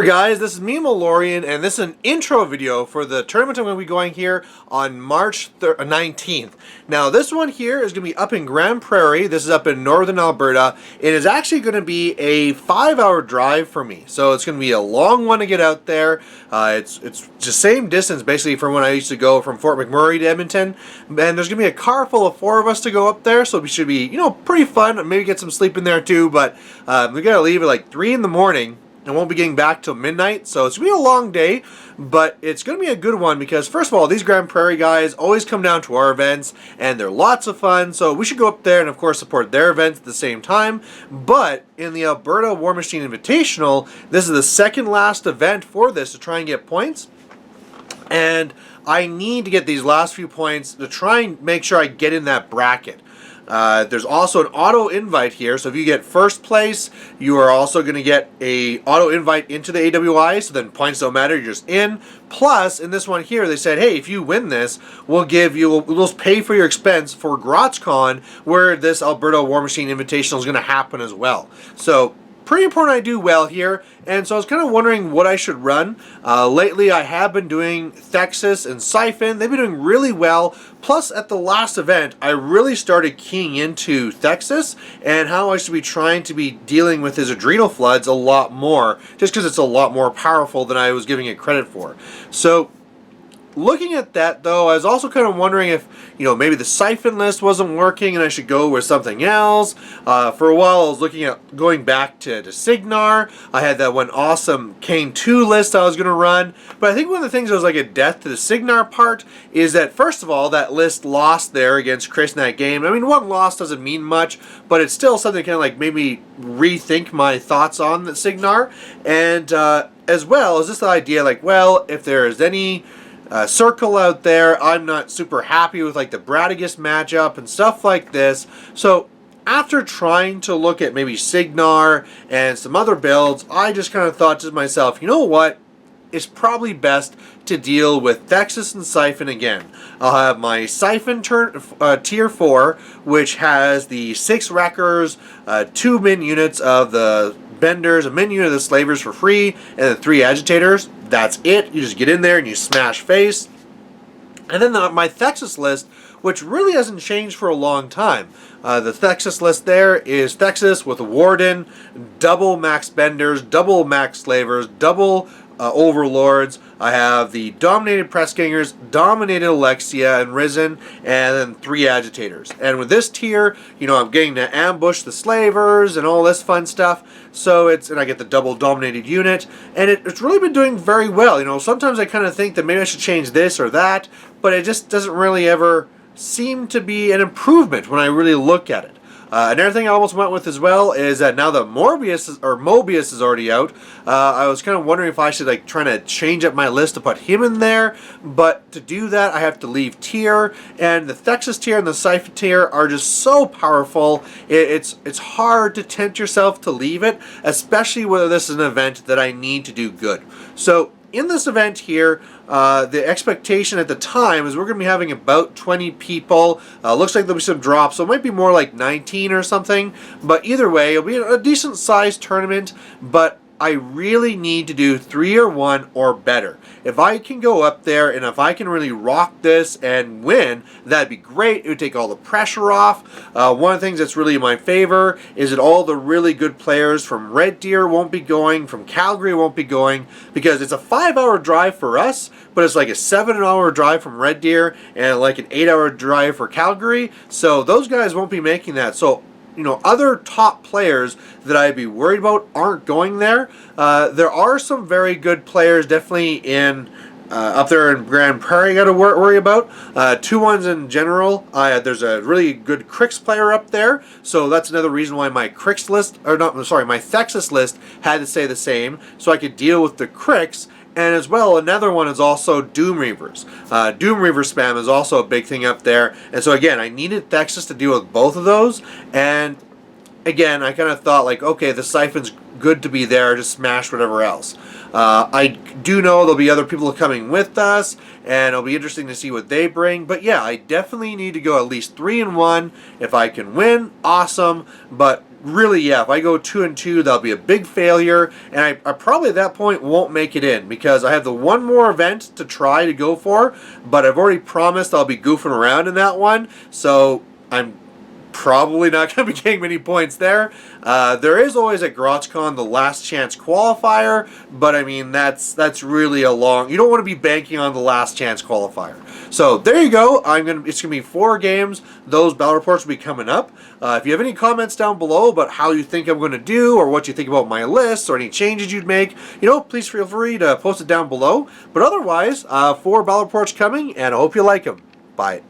Guys, this is me, Malorian, and this is an intro video for the tournament I'm going to be going here on March 19th. Now, this one here is going to be up in Grand Prairie. This is up in northern Alberta. It is actually going to be a 5-hour drive for me, so it's going to be a long one to get out there. It's the same distance, basically, from when I used to go from Fort McMurray to Edmonton, and there's going to be a car full of 4 of us to go up there, so it should be, pretty fun. Maybe get some sleep in there, too, but we got to leave at like 3 in the morning. And won't be getting back till midnight, so it's going to be a long day, but it's going to be a good one because, first of all, these Grand Prairie guys always come down to our events, and they're lots of fun, so we should go up there and, of course, support their events at the same time. But in the Alberta War Machine Invitational, this is the second last event for this to try and get points, and I need to get these last few points to try and make sure I get in that bracket. There's also an auto invite here, so if you get first place, you are also going to get a auto invite into the AWI, so then points don't matter, you're just in. Plus, in this one here, they said, hey, if you win this, we'll pay for your expense for GrazCon, where this Alberta War Machine Invitational is going to happen as well. So, pretty important I do well here, and so I was kind of wondering what I should run. Lately I have been doing Thexus and Siphon. They've been doing really well, plus at the last event I really started keying into Thexus and how I should be trying to be dealing with his adrenal floods a lot more, just because it's a lot more powerful than I was giving it credit for. So looking at that, though, I was also kind of wondering if, maybe the Siphon list wasn't working and I should go with something else. For a while, I was looking at going back to Signar. I had that one awesome Kane 2 list I was going to run. But I think one of the things that was like a death to the Signar part is that, first of all, that list lost there against Chris in that game. I mean, one loss doesn't mean much, but it's still something kind of like made me rethink my thoughts on the Signar. And as well as just the idea, like, well, if there is any circle out there, I'm not super happy with like the Bradigus matchup and stuff like this. So after trying to look at maybe Signar and some other builds, I just kind of thought to myself, you know what? It's probably best to deal with Thexus and Siphon again. I'll have my Siphon tier 4, which has the 6 wreckers, 2 min units of the benders, a min unit of the slavers for free, and then 3 agitators. That's it. You just get in there and you smash face. And then my Thexus list, which really hasn't changed for a long time. The Thexus list there is Thexus with a Warden, double max benders, double max slavers, double overlords. I have the dominated pressgangers, dominated Alexia and Risen, and then 3 agitators. And with this tier, I'm getting to ambush the slavers and all this fun stuff. So and I get the double dominated unit, and it's really been doing very well. Sometimes I kind of think that maybe I should change this or that, but it just doesn't really ever seem to be an improvement when I really look at it. Another thing I almost went with as well is that now that Mobius is already out, I was kind of wondering if I should try to change up my list to put him in there, but to do that I have to leave tier, and the Thexus tier and the Siphon tier are just so powerful. It's hard to tempt yourself to leave it, especially whether this is an event that I need to do good. So in this event here, the expectation at the time is we're going to be having about 20 people. Looks like there'll be some drops, so it might be more like 19 or something. But either way, it'll be a decent sized tournament, but I really need to do 3 or 1 or better. If I can go up there and if I can really rock this and win, that'd be great. It would take all the pressure off. One of the things that's really in my favor is that all the really good players from Red Deer won't be going, from Calgary won't be going, because it's a 5-hour drive for us, but it's like a 7-hour drive from Red Deer and like an 8-hour drive for Calgary. So those guys won't be making that. So other top players that I'd be worried about aren't going there. There are some very good players definitely in up there in Grand Prairie I got to worry about. 2 ones in general. There's a really good Crix player up there, so that's another reason why my Crix list, my Thexus list had to stay the same, so I could deal with the Crix. And as well, another one is also Doom Reavers. Doom Reaver spam is also a big thing up there. And so again, I needed Thexus to deal with both of those. And again, I kind of thought like, okay, the Siphon's good to be there, just smash whatever else. I do know there'll be other people coming with us, and it'll be interesting to see what they bring. But yeah, I definitely need to go at least 3 and 1. If I can win, awesome. But really, yeah, if I go 2-2, that'll be a big failure, and I probably at that point won't make it in because I have the one more event to try to go for, but I've already promised I'll be goofing around in that one, so I'm probably not going to be getting many points there. There is always at GarageCon the last chance qualifier, but I mean that's really a long. You don't want to be banking on the last chance qualifier. So there you go. It's gonna be 4 games. Those battle reports will be coming up. If you have any comments down below about how you think I'm going to do, or what you think about my list, or any changes you'd make, please feel free to post it down below. But otherwise, 4 battle reports coming, and I hope you like them. Bye.